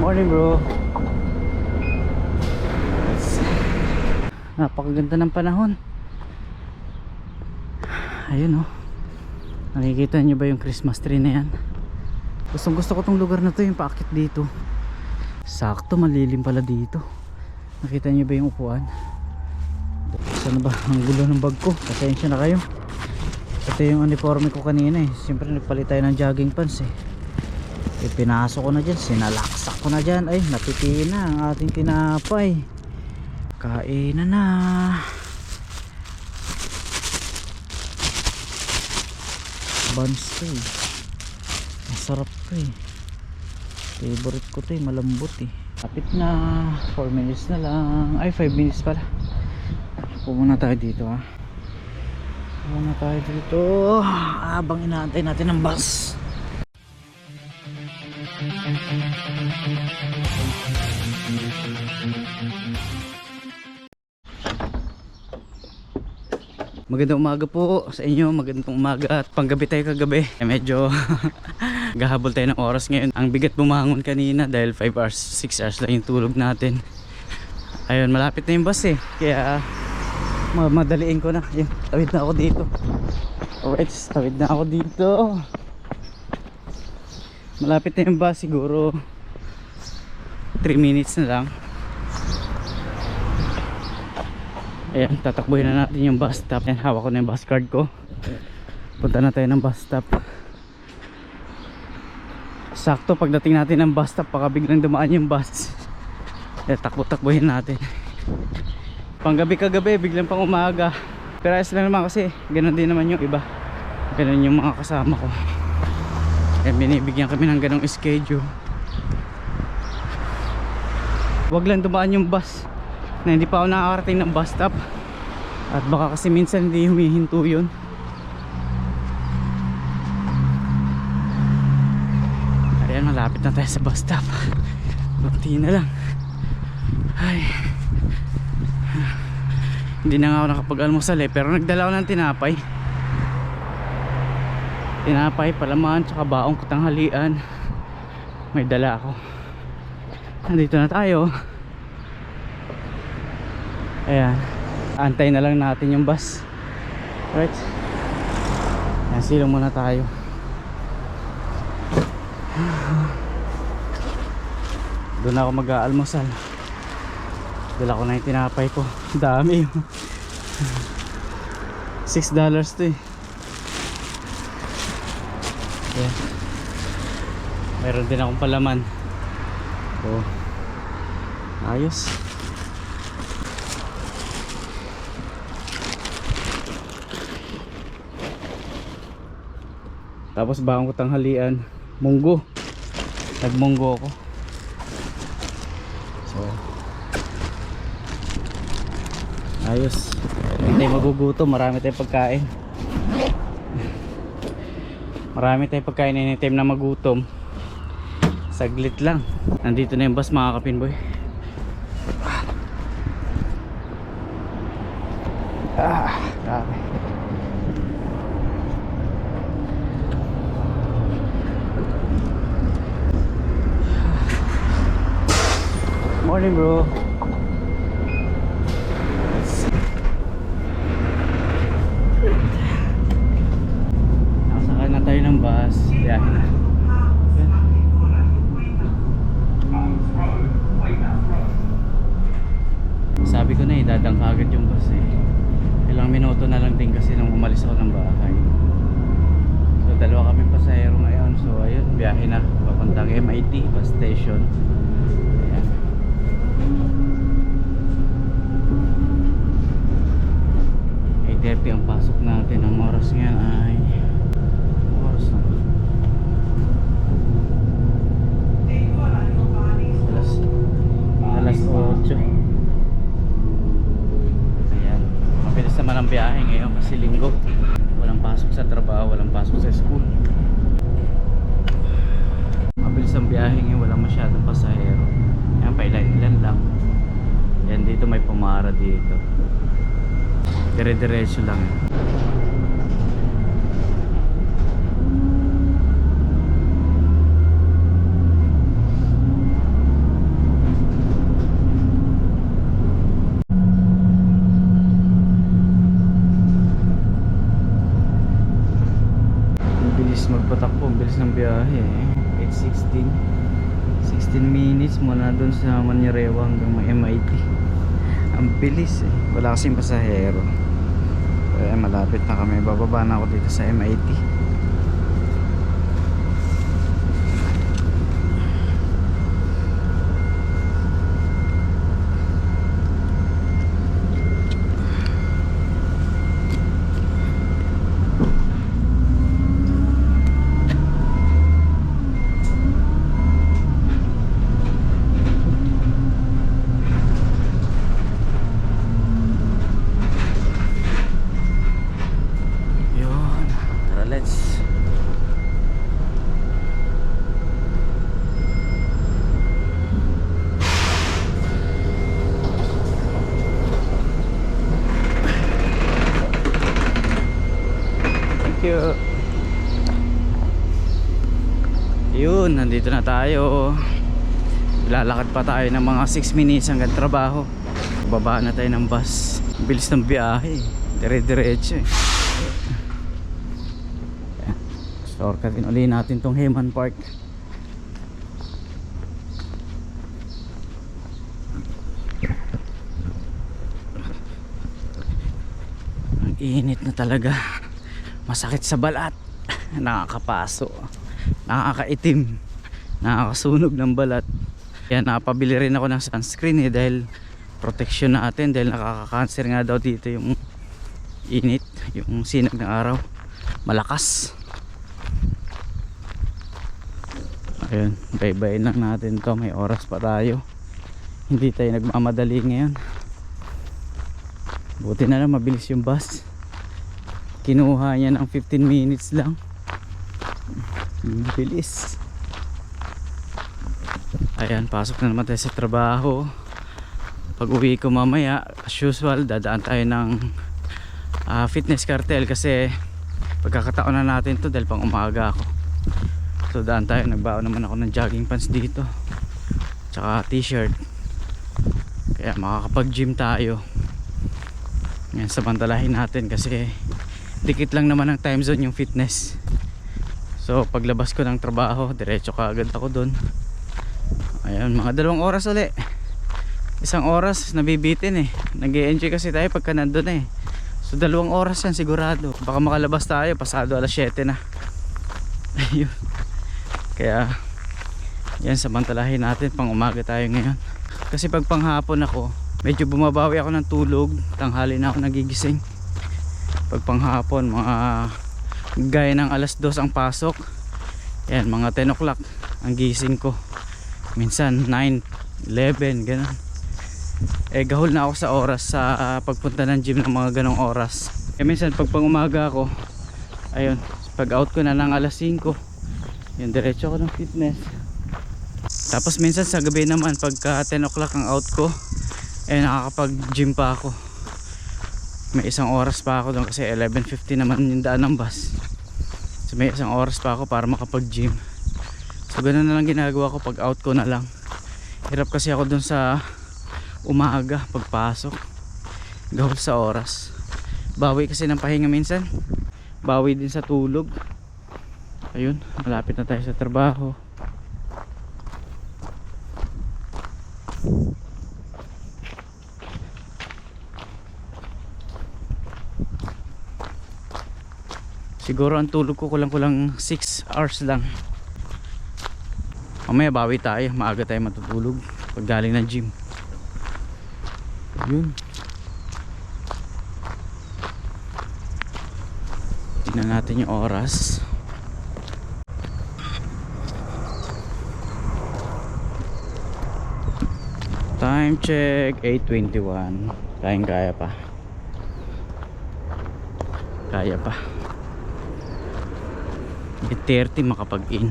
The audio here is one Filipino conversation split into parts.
Morning bro. Napakaganda ng panahon. Ayun oh. Nakikita nyo ba yung Christmas tree na yan? Gustong gusto ko tong lugar na to, yung paakit dito. Sakto, malilim pala dito. Nakita nyo ba yung upuan? Saan ba? Ang gulo ng bag ko. Pasensya na kayo. Ito yung uniforme ko kanina eh. Siyempre nagpalit tayo ng jogging pants eh. Pinasok ko na dyan, sinalaksak ko na dyan. Ay, napiti na ang ating tinapay. Kain na. Buns to eh. Masarap to eh. Favorite ko to eh, malambot eh. Kapit na, 4 minutes na lang. Ay, 5 minutes pala. Pumunta tayo dito ha. Pumunta tayo dito habang inaantay natin ang bus. Magandang umaga po sa inyo, magandang umaga at panggabi tayo kagabi. Medyo gahabol tayo ng oras ngayon. Ang bigat bumangon kanina dahil 5 hours, 6 hours lang yung tulog natin. Ayun, malapit na yung bus eh. Kaya madaliin ko na. Ayun, tawid na ako dito. Alright, tawid na ako dito. Malapit na yung bus, siguro 3 minutes na lang. Ayan, tatakbuhin na natin yung bus stop. Ayan, hawak ko na yung bus card ko. Punta na tayo ng bus stop. Sakto pagdating natin ng bus stop, baka biglang dumaan yung bus. Ayan, takbo-takbuhin natin. Panggabi kagabi, biglang pang umaga. Pero ayos lang naman kasi ganoon din naman yung iba. Ganoon yung mga kasama ko. Ayan, binibigyan kami ng ganong schedule. Wag lang dumaan yung bus na hindi pa ako nakakarating ng bus stop. At baka kasi minsan hindi humihinto yun. Ayan, malapit na tayo sa bus stop. Kunti na lang. Ay, hindi na nga ako nakapag-almusal eh. Pero nagdala ako ng tinapay. Tinapay, palaman, tsaka baong katanghalian. May dala ako. Nandito na tayo. Ayan, antay na lang natin yung bus. Right. Ayan, silong muna tayo. Doon ako mag-aalmusal. Dala ko na yung tinapay ko. Dami yun. $6 to eh. Ayan. Meron din akong palaman. Oh, ayos. Tapos baong ko tanghalian, munggo. Nagmunggo ako. So, ayos. Hindi magugutom, marami tayong pagkain. Marami tayong pagkain anytime na magutom. Saglit lang. Nandito na yung bus mga kapinboy. Grabe. Morning bro. Nakasakay na tayo ng bus. Biyahe na. Sabi ko na eh, dadangka agad yung bus eh. Ilang minuto na lang din kasi nung umalis ako ng bahay. So dalawa kami pasahero ngayon. So ayun, biyahe na papuntang MIT bus station. Ayan. 8:30 ang pasok natin. Ang oras ngayon ay oras na alas 8. Ayan, mabilis naman ang biyahe ngayon kasi linggo. Walang pasok sa trabaho, walang pasok sa school. Mabilis ang biyahe ngayon, walang masyadong pasahero. Ayan, pailan-ilan lang. Yan, dito may pumara dito. Dire-diretso lang. biyahe eh. 8:16. 16 minutes mula dun sa Manirewa hanggang may MIT. Ang bilis eh. Wala kasing pasahero. Kaya malapit na kami. Bababa na ako dito sa MIT. Yun, nandito na tayo. Lalakad pa tayo ng mga 6 minutes hanggang trabaho. Baba na tayo ng bus. Bilis ng biyahe, dire-diretso eh. Shortcutin ulit natin tong Heman Park. Ang init na talaga. Masakit sa balat. Nakakapaso, nakakaitim, nakakasunog ng balat. Kaya napabili rin ako ng sunscreen eh, dahil protection natin, dahil nakaka-cancer nga daw dito yung init, yung sinag ng araw malakas. Ayun, bye-bye lang natin to. May oras pa tayo, hindi tayo nagmamadali ngayon. Buti na lang mabilis yung bus. Kinuha niya ng 15 minutes lang. Bilis. Ayan, pasok na naman tayo sa trabaho. Pag uwi ko mamaya, as usual, dadaan tayo ng fitness cartel kasi pagkakataon na natin to dahil pang umaga ako. So daan tayo, nagbaon naman ako ng jogging pants dito tsaka t-shirt, kaya makakapag gym tayo. Ngayon samantalahin natin kasi dikit lang naman ang time zone yung fitness. So paglabas ko ng trabaho, diretso ka agad ako dun. Ayan, mga 2 oras ulit. 1 oras nabibitin eh. Nag-e-enjoy kasi tayo pagka nandun eh. So 2 oras yan sigurado. Baka makalabas tayo pasado alas 7 na. Ayun. Kaya yan, samantalahin natin, pang umaga tayo ngayon. Kasi pag panghapon ako, medyo bumabawi ako ng tulog. Tanghali na ako nagigising. Pag panghapon, mga gaya ng alas 2 ang pasok. Yan, mga 10 o'clock ang gising ko. Minsan 9, 11, ganun. Eh gahol na ako sa oras sa pagpunta ng gym ng mga ganong oras. Eh minsan pag pangumaga ako, ayun, pag out ko na ng alas 5, yun, diretso ako ng fitness. Tapos minsan sa gabi naman pagka 10 o'clock ang out ko, eh nakakapag gym pa ako. May 1 oras pa ako doon kasi 11:50 naman yung daan ng bus. So may 1 oras pa ako para makapag gym. So ganun na lang ginagawa ko pag out ko na lang. Hirap kasi ako doon sa umaga pagpasok, gahol sa oras. Bawi kasi ng pahinga minsan, bawi din sa tulog. Ayun, malapit na tayo sa trabaho. Siguro ang tulog ko kulang-kulang 6 hours lang. Mamaya bawi tayo, maaga tayo matutulog pag galing ng gym. Yun. Tingnan natin yung oras. Time check 8:21. Kaya pa. Kaya pa. 8:30 makapag-in.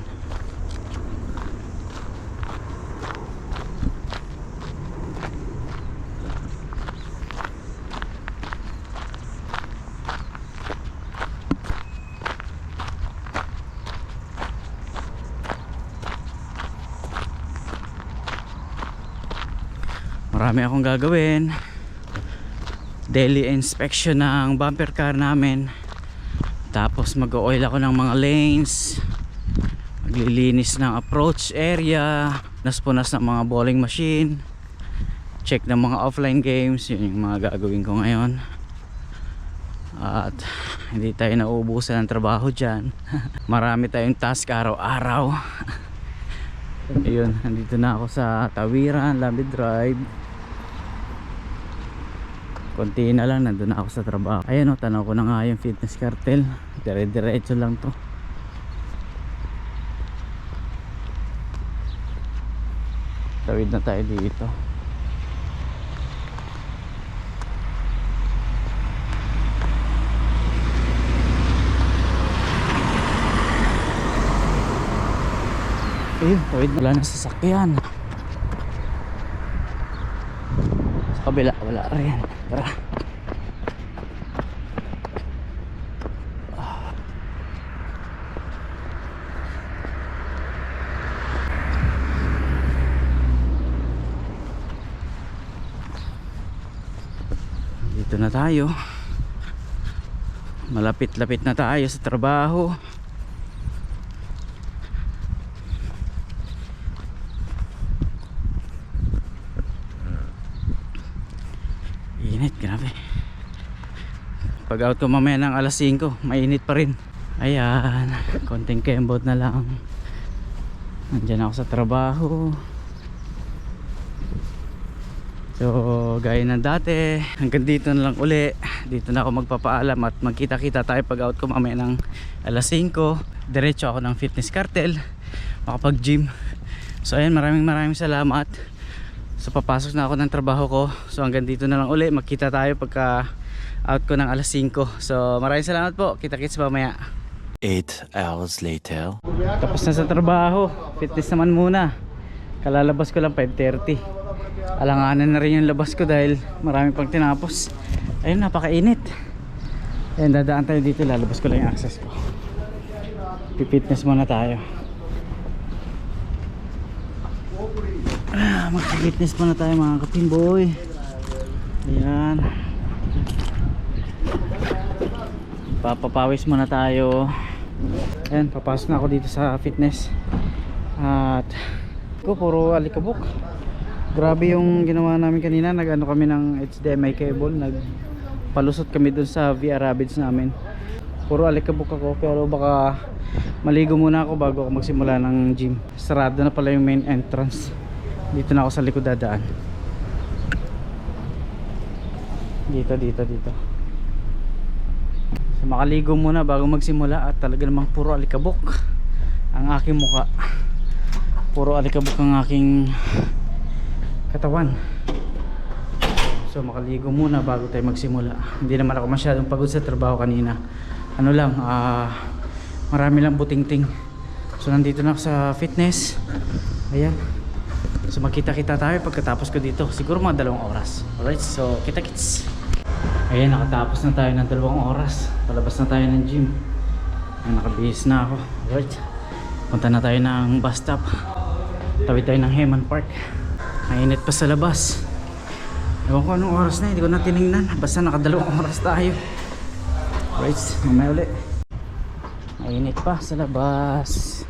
Marami akong gagawin. Daily inspection ng bumper car namin. Tapos mag-oil ako ng mga lanes. Naglilinis ng approach area, nas-punas ng mga bowling machine, check ng mga offline games. Yun yung mga gagawin ko ngayon. At hindi tayo nauubusan ng trabaho dyan. Marami tayong task araw-araw. Ayun, nandito na ako sa Tawiran, Lambi Drive. Konti na lang, nandun na ako sa trabaho. Ayan o, tanaw ko na nga yung Fitness Cartel. Dire-diretso lang to. Tawid na tayo dito. Ayun, tawid, wala na sasakyan. Sa kabila, wala rin. Tara. Dito na tayo. Malapit-lapit na tayo sa trabaho. Init, grabe. Pag out ko mamaya ng alas 5, mainit pa rin. Ayan, konting kembot na lang. Nandyan ako sa trabaho. So gaya ng dati, hanggang dito na lang uli. Dito na ako magpapaalam at magkita-kita tayo pag out ko mamaya ng alas 5. Diretso ako ng Fitness Cartel, makapag gym. So ayan, maraming salamat. So papasok na ako ng trabaho ko. So hanggang dito na lang uli. Magkita tayo pagka out ko ng alas 5. So maraming salamat po. Kita-kits mamaya. 8 hours later. Tapos na sa trabaho. Fitness naman muna. Kalalabas ko lang 5:30. Alanganan na rin yung labas ko dahil marami pang tinapos. Ayun, napakainit. Ayun, dadaan tayo dito. Lalabas ko lang yung access ko. Pipitness muna tayo. Mag-fitness muna tayo mga katimboy. Ayan. Papapawis muna tayo. Ayan, papasok na ako dito sa fitness. At ko puro alikabok. Grabe yung ginawa namin kanina. Nag-ano kami ng HDMI cable. Nagpalusot kami dun sa VR Rabbits namin. Puro alikabok ako. Pero baka maligo muna ako bago ako magsimula ng gym. Sarado na pala yung main entrance. Dito na ako sa likod dadaan. Dito. So makaligo muna bago magsimula. At talaga namang puro alikabok ang aking muka. Puro alikabok ang aking katawan. So makaligo muna bago tayo magsimula. Hindi naman ako masyadong pagod sa trabaho kanina. Ano lang, marami lang buting-ting. So nandito na ako sa fitness. Ayan. So magkita-kita tayo pagkatapos ko dito. Siguro mga 2 oras. Alright, so kita-kits. Ayan, nakatapos na tayo ng 2 oras. Palabas na tayo ng gym. Ayan, nakabihis na ako. Alright, punta na tayo ng bus stop. Tawid tayo ng Heman Park. Mainit pa sa labas. Ewan ko anong oras na, hindi ko na tinignan. Basta naka 2 oras tayo. Alright, mamaya ulit. Mainit pa sa labas.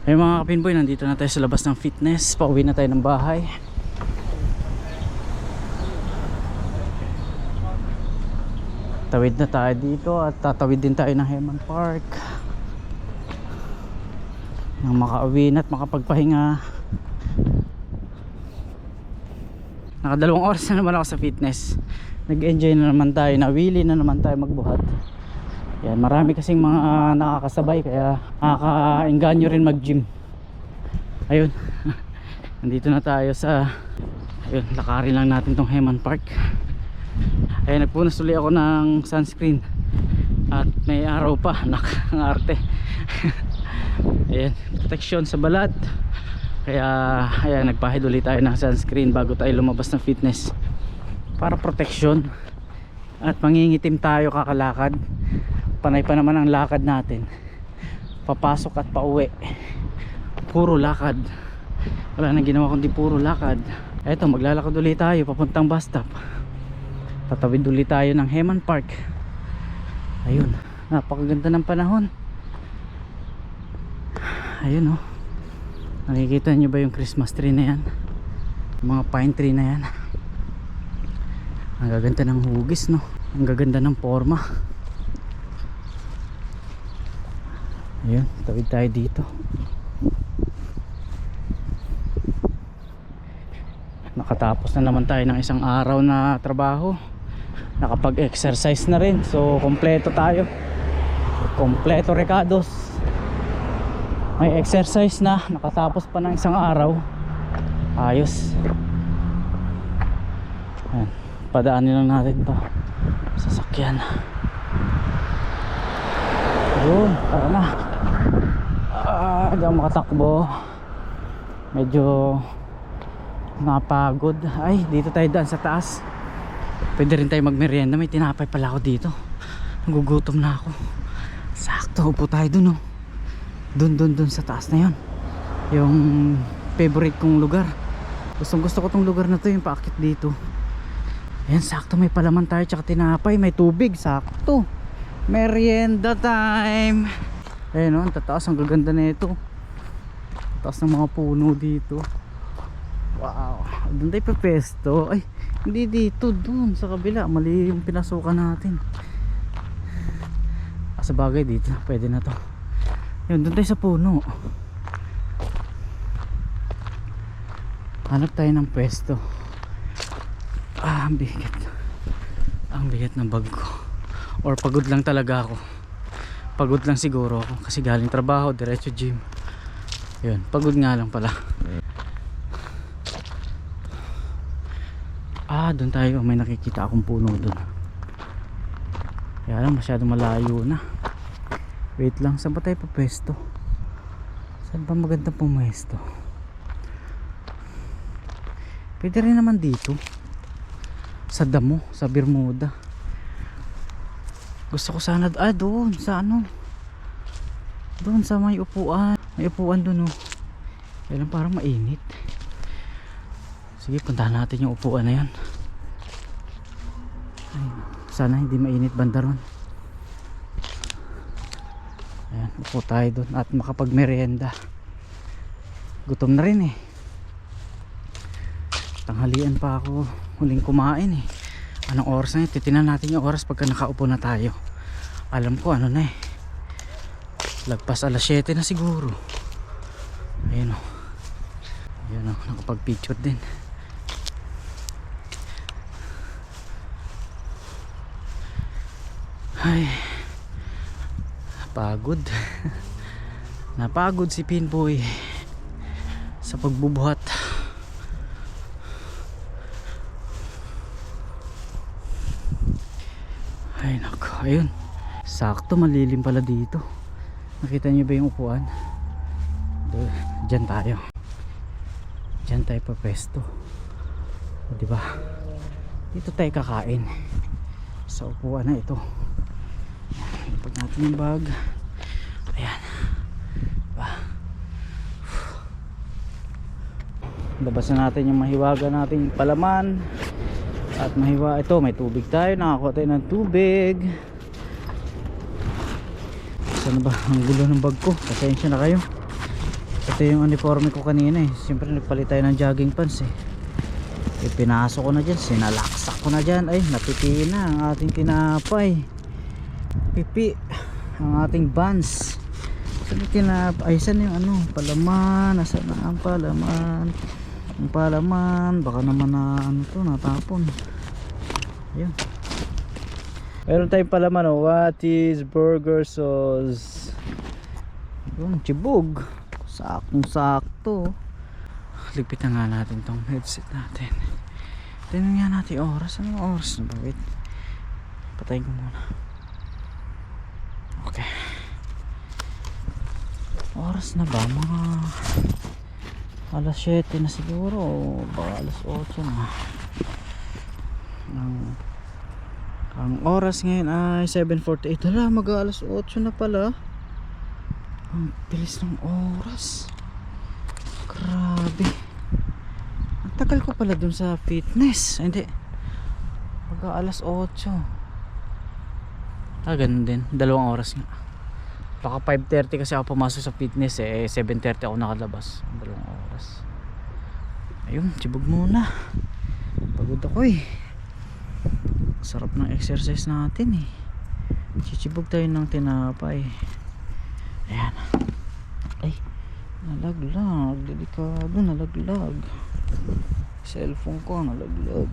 Ay mga kapinboy, nandito na tayo sa labas ng fitness. Pauwi na tayo ng bahay. Tawid na tayo dito at tatawid din tayo ng Heman Park nang makauwi na at makapagpahinga. Naka 2 oras na naman ako sa fitness. Nag-enjoy na naman tayo, nawili na naman tayo magbuhat. Yan, marami kasing mga nakakasabay kaya nakaka-engganyo rin mag-gym. Ayun. Nandito na tayo sa ayun, lakarin lang natin tong Heman Park. Ayun, nagpunas ulit ako ng sunscreen. At may araw pa, nakangarte. Ayun, protection sa balat. Kaya ayan, nagpahid ulit tayo ng sunscreen bago tayo lumabas ng fitness. Para protection. At mangingitim tayo kakalakad. Panay pa naman ang lakad natin. Papasok at pauwi. Puro lakad. Wala nang ginawa kundi puro lakad. Eto, maglalakad ulit tayo papuntang bus stop. Tatawid ulit tayo ng Heman Park. Ayun, napakaganda ng panahon. Ayun oh. Nakikita nyo ba yung Christmas tree na yan? Yung mga pine tree na yan. Ang gaganda ng hugis, no? Ang gaganda ng forma. Ayun, tawid tayo dito. Nakatapos na naman tayo ng isang araw na trabaho. Nakapag-exercise na rin. So, kompleto tayo. Kompleto recados. May exercise na. Nakatapos pa ng isang araw. Ayos. Ayan. Padaanin lang natin to sasakyan. Yun, tara na. Hindi ako makatakbo. Medyo napagod. Ay, dito tayo daan sa taas. Pwede rin tayo magmerienda. May tinapay pala ako dito. Nagugutom na ako. Sakto, upo tayo dun oh. Dun sa taas na yun. Yung favorite kong lugar. Gusto ko tong lugar na to, yung paakit dito. Ayan, sakto, may palaman tayo tsaka tinapay, may tubig, sakto. Merienda time. Ayan o, ang tataas, ang gaganda na ito. Taas ng mga puno dito. Wow, doon tayo pa pesto. Ay, hindi dito, doon sa kabila. Mali yung pinasukan natin. Sa bagay dito, pwede na to. Yun, doon tayo sa puno. Hanap tayo ng pwesto. Ang bigat. Ang bigat ng bag ko. Or pagod lang talaga ako. Pagod lang siguro ako kasi galing trabaho, diretso gym. Yun, pagod nga lang pala. Doon tayo, may nakikita akong puno doon. Kaya lang masyadong malayo na. Wait lang, saan ba tayo papwesto? Saan ba magandang pumwesto? Pwede rin naman dito sa damo, sa Bermuda. Gusto ko sana doon sa ano, doon sa may upuan. May upuan doon oh. Kaya lang parang mainit. Sige, puntahan natin yung upuan na yan. Ay, sana hindi mainit banda ron. Ayan, upo tayo doon at makapagmerienda. Gutom na rin eh. Tanghalian pa ako huling kumain eh. Anong oras na yun? Titinan natin yung oras pagka nakaupo na tayo. Alam ko ano na eh, lagpas alas 7 na siguro. Ayun o. Ayun o, nakapag picture din. Ay, pagod. Napagod si Pinboy sa pagbubuhat. Ay nako, ayun. Sakto, malilim pala dito. Nakita niyo ba yung upuan? Diyan tayo. Diyan tayo pa pwesto. O, diba? Dito tayo kakain. Sa upuan na ito. Ipag natin yung bag. Ayan. Diba? Labasan natin yung mahiwaga nating palaman. At mahiwa, ito may tubig tayo. Nakakuha tayo ng tubig. Saan ba ang gulo ng bag ko? Pasensya na kayo. Ito yung uniforme ko kanina eh. Siyempre nagpalit tayo ng jogging pants eh. Pinasok ko na dyan, sinalaksak ko na dyan. Ay, napipi na ang ating tinapay. Pipi ang ating buns. Saan yung tinapay? Ay, saan yung ano? Palaman. Nasaan na ang palaman? Ang palaman, baka naman na ano to, natapon. Ayun. Meron tayong palaman oh. What is burger sauce? Yung chibog. Saktong sakto. Ligpit na nga natin tong headset natin. Tingnan nga natin oras. Anong oras na ba? Wait. Patayin ko muna. Okay. Oras na ba? Mga alas 7 na siguro. Baka alas 8 na. Ang oras ngayon ay 7:48. Hala, mag-alas 8 na pala. Ang bilis ng oras. Grabe. Ang tagal ko pala dun sa fitness. Hindi. Mag-alas 8. Ganun din. 2 oras nga. Baka 5:30 kasi ako pumasok sa fitness eh. 7:30 ako nakalabas. 2 oras. Ayun, tibog muna. Pagod ako eh. Sarap ng exercise natin eh. Chichibog tayo ng tinapay. Ayan. Ay, nalaglag. Delikado, nalaglag. Cellphone ko nalaglag.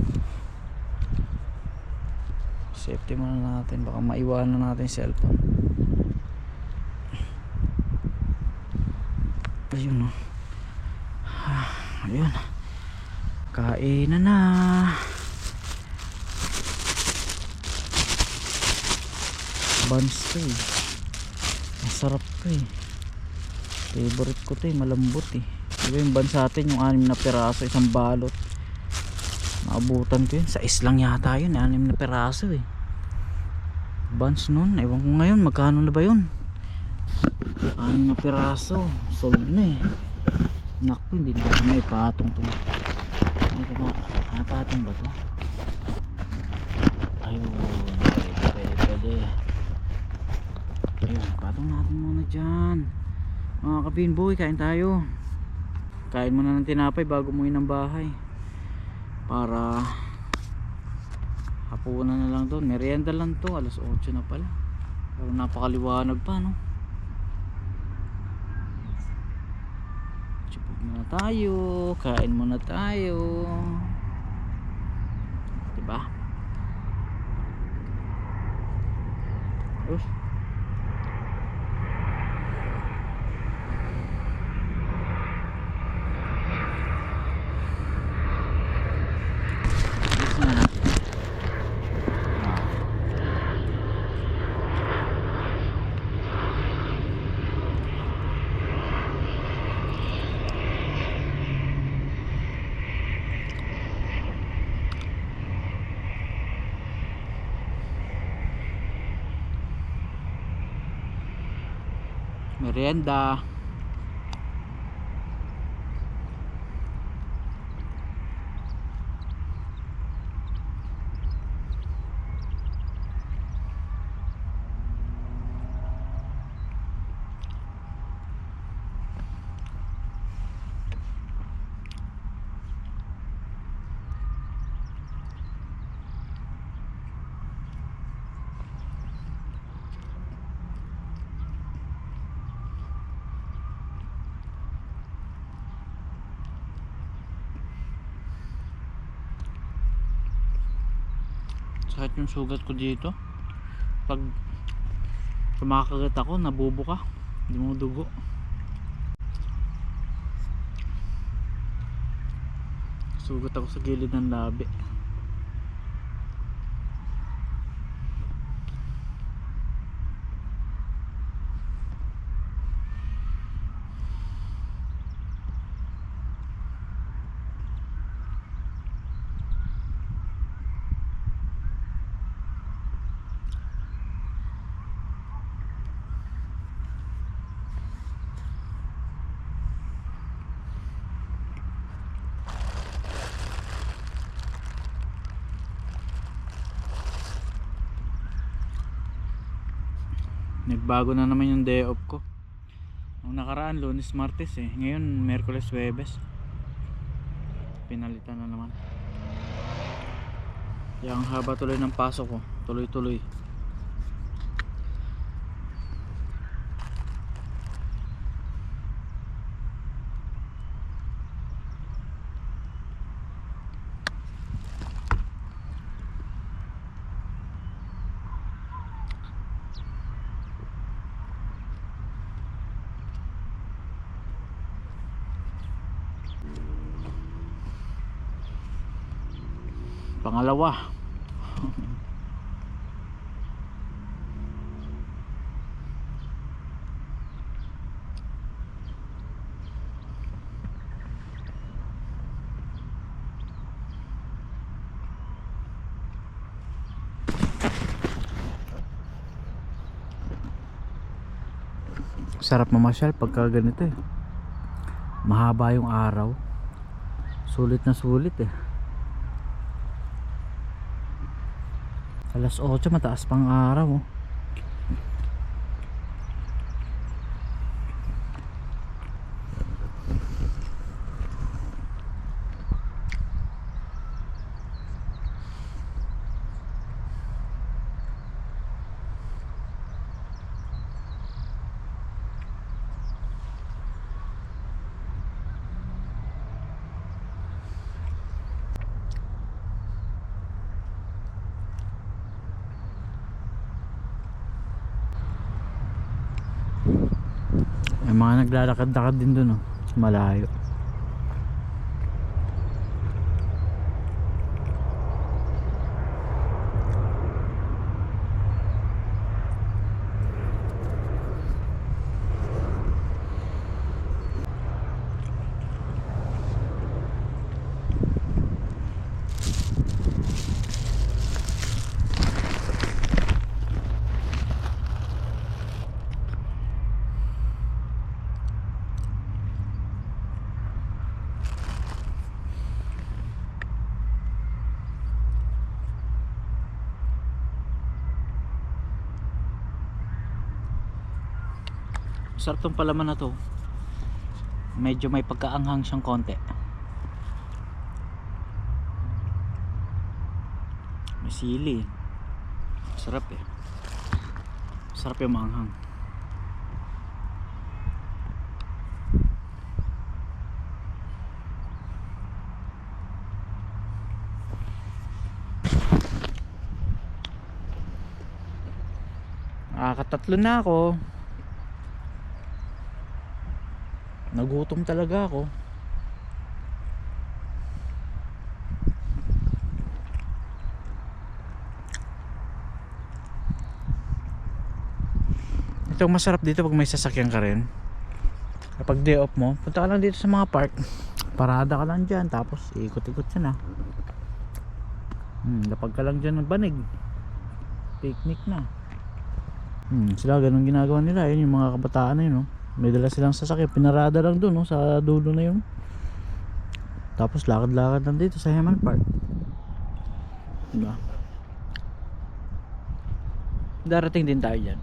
Safety muna natin. Baka maiwanan natin yung cellphone. Ayun o. Ayun. Kain na. Buns to eh. Masarap to eh. Favorite ko to eh. Malambot eh. Diba yung buns natin, yung 6 na piraso, isang balot. Naabutan ko yun. Sa islang yata yun, 6 na piraso eh. Buns nun. Ewan ko ngayon, magkano na ba yun? 6 na piraso. Sold na eh. Naku, hindi na ako may patong to. Patong ba to? Ayun. Pwede. Ayun, patong natin muna dyan. Mga kapinboy, kain tayo. Kain muna ng tinapay bago umuwi ng bahay. Para hapunan na lang doon. Merienda lang to. Alas 8 na pala. Pero napakaliwanag pa, no? Chipog muna tayo. Kain muna tayo. Diba? Uy. Merienda. Sakit yung sugat ko dito. Pag kumakagat ako, nabubuka. Hindi mo dugo. Sugat ako sa gilid ng labi. Nagbago na naman yung day off ko. Ang nakaraan Lunes, Martes eh. Ngayon Miyerkules, Huwebes. Pinalitan na naman. Kaya ang haba tuloy ng pasok ko. Tuloy-tuloy. Pangalawa. Sarap mamasyal pagka ganito eh. Mahaba yung araw. Sulit na sulit eh. Alas 8 mataas pang araw oh. mga naglalakad-lakad din dun, oh. Malayo. Sarap tong palaman na to. Medyo may pagkaanghang siyang konti. May sili. Sarap eh. Sarap yung maanghang. Nakakatatlo na ako. Nagutom talaga ako. Ito masarap dito pag may sasakyan ka rin. Kapag day off mo, punta ka lang dito sa mga park. Parada ka lang dyan, tapos ikot-ikot siya na. Lapag ka lang dyan ng banig. Picnic na. Sila ganun ginagawa nila. Yun yung mga kabataan na yun, no? May dala silang sasakyan, pinarada lang dun, no? Sa dulo na yun. Tapos lakad-lakad lang dito sa Heman Park. Diba? Darating din tayo dyan.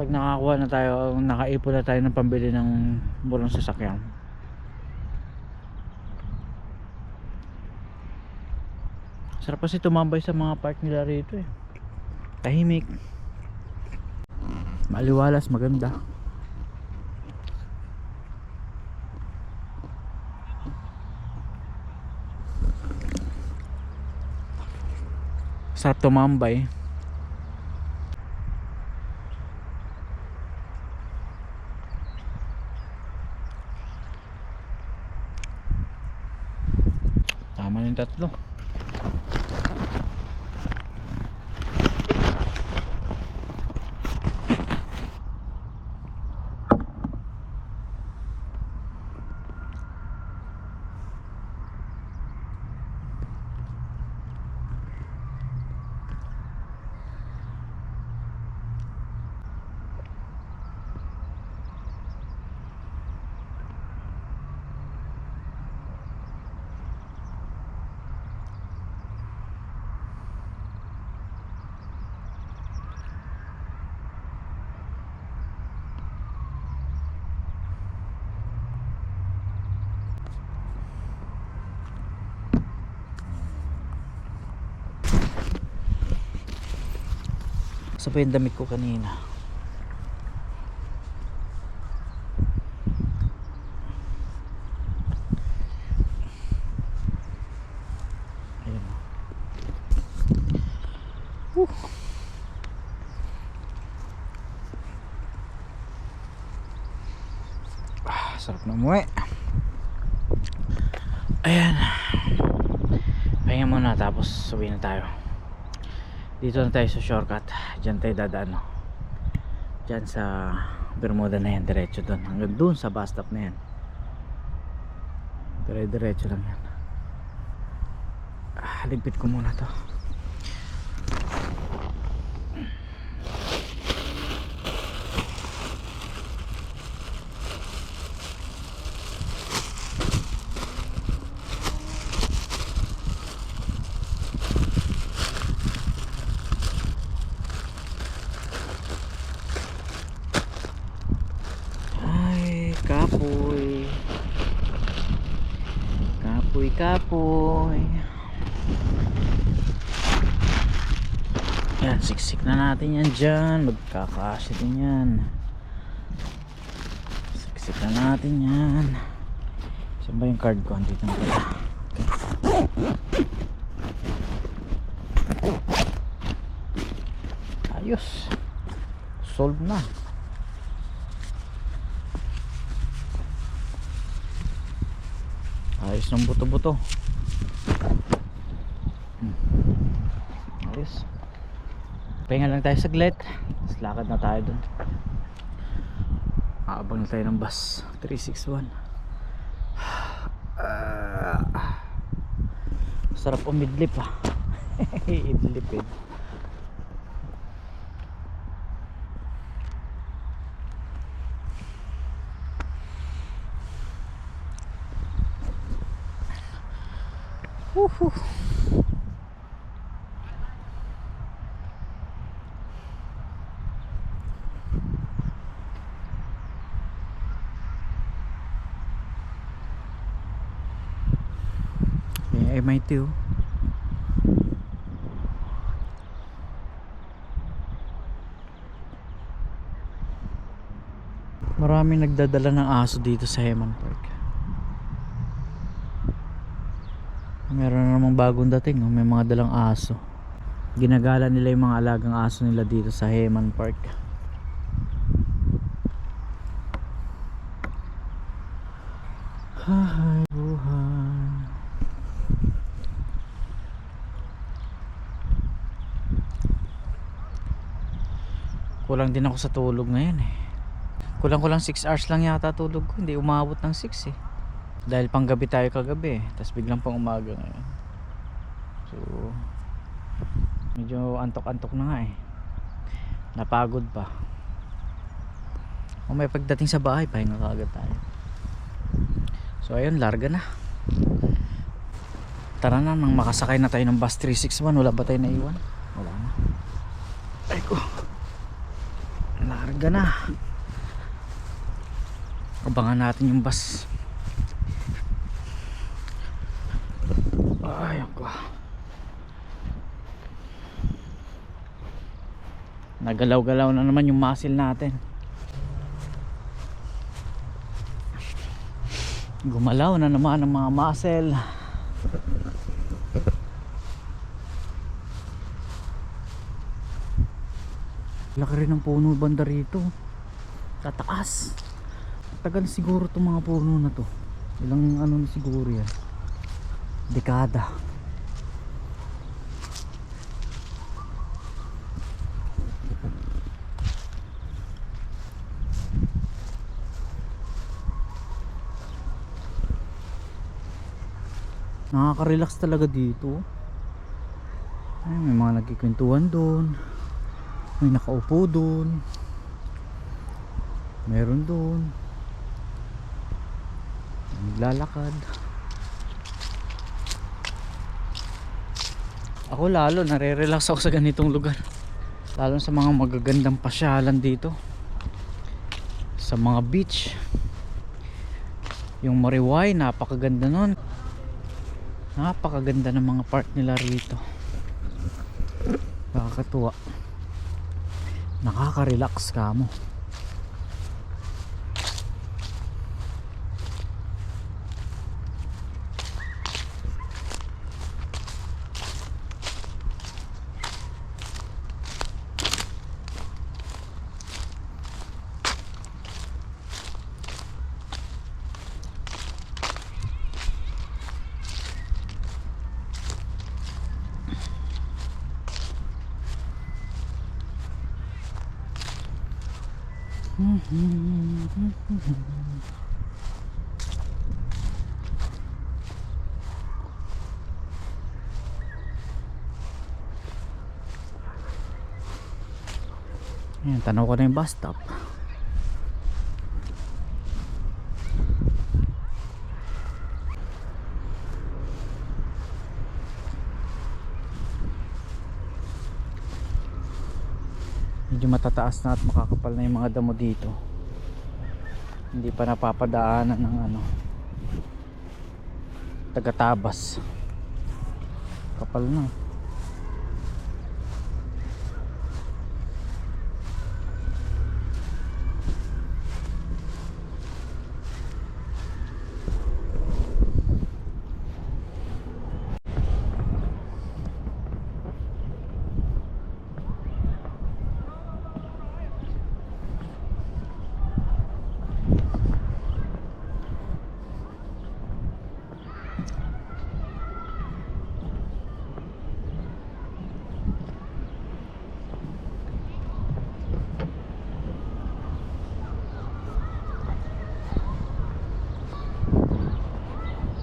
Pag nakakuha na tayo, nakaipon na tayo ng pambili ng murang sasakyan. Sarap kasi tumambay sa mga park nila rito eh. Tahimik, maliwalas, maganda. Sarap tumambay. Tama na yung tatlo. Sa pa yung damit ko kanina. Ayun. Sarap na umuwi. Ayan. Pahinga muna tapos uwi na tayo. Dito na tayo sa shortcut. Diyan tayo dadaan, no? Diyan sa Bermuda na yan. Diretso doon. Hanggang doon sa bus stop na yan. Diretso lang yan. Ligpit ko muna to. Kapoy. Kapoy. Yan, siksik na natin yan dyan. Magkakasya din yan. Siksik na natin yan. Saan ba yung card ko? Andito na pala. Okay. Ayos. Solve na. Ayos ng buto-buto. Ayos. Pahinga lang tayo saglit. Tapos lakad na tayo dun. Aabang na tayo ng bus 361. Sarap umidlip ah. Idlip eh. Woohoo. May MIT oh. Maraming nagdadala ng aso dito sa Heman Park. Meron na namang bagong dating oh. May mga dalang aso. Ginagala nila yung mga alagang aso nila dito sa Heman Park. Hahay buhay. Kulang din ako sa tulog ngayon eh. Kulang 6 hours lang yata tulog ko. Hindi umabot ng 6 eh. Dahil panggabi tayo kagabi eh. Tapos biglang pang umaga ngayon. So medyo antok-antok na nga eh. Napagod pa. O may pagdating sa bahay, pahinga kaagad tayo. So ayun, larga na. Tara na, nang makasakay na tayo ng bus 361. Wala ba tayo naiwan? Wala na. Ay ko. Larga na. Abangan natin yung bus. Ay ko. Nagalaw-galaw na naman yung muscle natin. Gumalaw na naman ang mga muscle. Laki rin ng puno banda rito. Tataas. Tagal siguro itong mga puno na to. Ilang ano na siguro yan. Dekada. Nakaka-relax talaga dito. Ay, may mga nagkikwentuhan doon. May nakaupo doon. Meron doon. Naglalakad. Ako lalo nare-relax ako sa ganitong lugar. Lalo sa mga magagandang pasyalan dito. Sa mga beach. Yung Mariway, napakaganda nun. Napakaganda ng mga park nila rito. Nakakatuwa. Nakaka-relax ka mo. Ayan, tanaw ko na yung bus stop. Medyo matataas na at makakapal na yung mga damo dito. Hindi pa napapadaanan ng ano, taga-Tabas. Kapal na.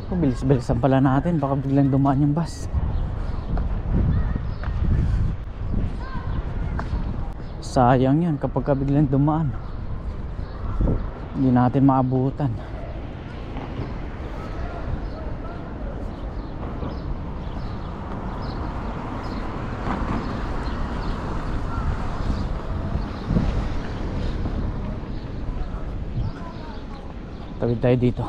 Bilis-bilisan pala natin, baka biglang dumaan yung bus. Sayang yun kapag biglang dumaan, hindi natin maabutan. Tawid tayo dito.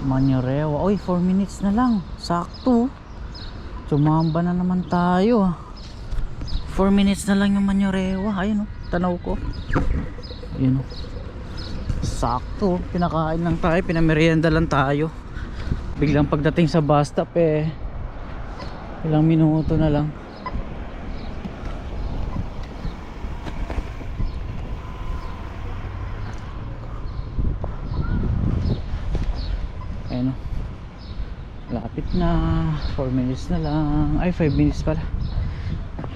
Manyarewa. Oy, 4 minutes na lang. Sakto. Sumamba na naman tayo. 4 minutes na lang yung Manyarewa. Ayun oh, tanaw ko. Ayun oh. Sakto. Pinakain lang tayo, pinamerienda lang tayo. Biglang pagdating sa bus stop ilang minuto na lang. Ayun oh. Lapit na. 4 minutes na lang. Ay, 5 minutes pala.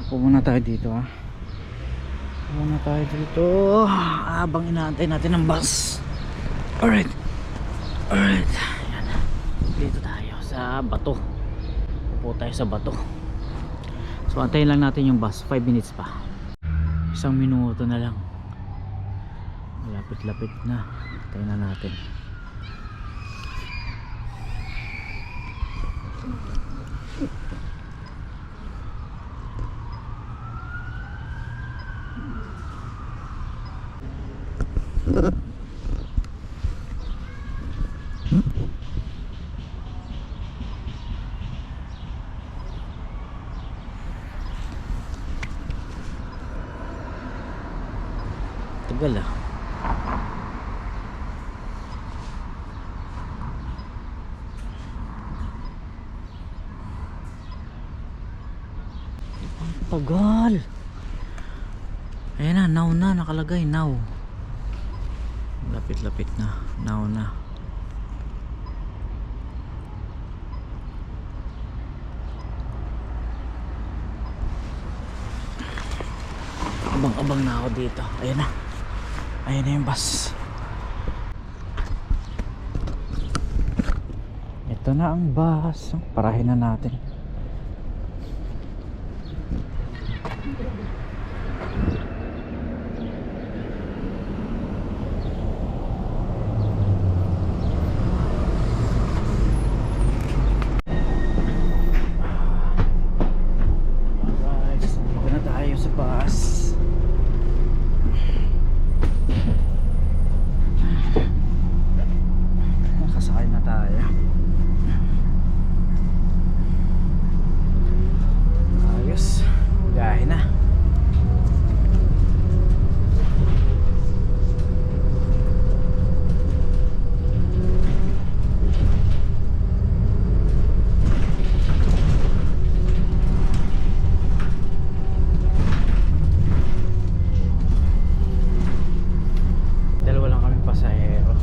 Pumunta tayo dito ha. Pumunta tayo dito habang inaantay natin ang bus. Alright. Alright. Yan. Dito tayo sa bato. Upo tayo sa bato. So antayin lang natin yung bus. 5 minutes pa. 1 minuto na lang. Lapit-lapit na. Antayin na natin. Tagal ah. Ang tagal. Ayan na, now na nakalagay, now. Lapit-lapit na, now na. Abang-abang na ako dito. Ayan na. Ayan na yung bus. Ito na ang bus. Parahin na natin. Alright, sumabog na tayo sa bus. Nakasakay na tayo. Ayos, gahe na. Dalawa lang kaming pasahero.